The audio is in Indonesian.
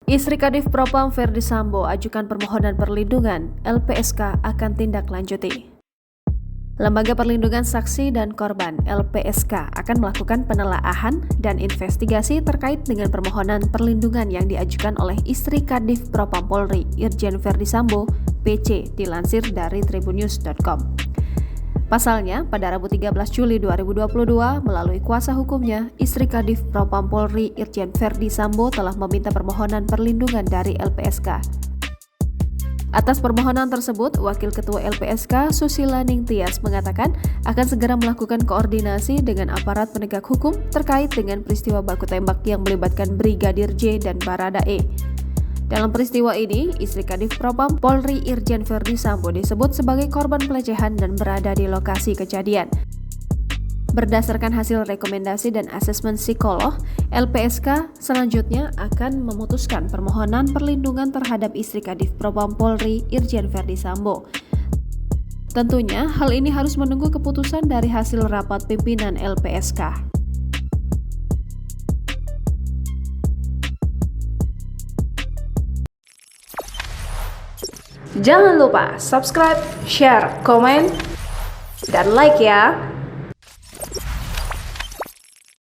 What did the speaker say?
Istri Kadif Propam Ferdi Sambo ajukan permohonan perlindungan, LPSK akan tindak lanjuti. Lembaga Perlindungan Saksi dan Korban (LPSK) akan melakukan penelaahan dan investigasi terkait dengan permohonan perlindungan yang diajukan oleh istri Kadif Propam Polri, Irjen Ferdi Sambo, PC, dilansir dari tribunnews.com. Pasalnya, pada Rabu 13 Juli 2022, melalui kuasa hukumnya, istri Kadif Propam Polri Irjen Ferdi Sambo telah meminta permohonan perlindungan dari LPSK. Atas permohonan tersebut, Wakil Ketua LPSK Susila Ningtyas mengatakan akan segera melakukan koordinasi dengan aparat penegak hukum terkait dengan peristiwa baku tembak yang melibatkan Brigadir J dan Barada E. Dalam peristiwa ini, istri Kadif Propam Polri Irjen Ferdi Sambo disebut sebagai korban pelecehan dan berada di lokasi kejadian. Berdasarkan hasil rekomendasi dan asesmen psikolog, LPSK selanjutnya akan memutuskan permohonan perlindungan terhadap istri Kadif Propam Polri Irjen Ferdi Sambo. Tentunya, hal ini harus menunggu keputusan dari hasil rapat pimpinan LPSK. Jangan lupa subscribe, share, komen, dan like ya!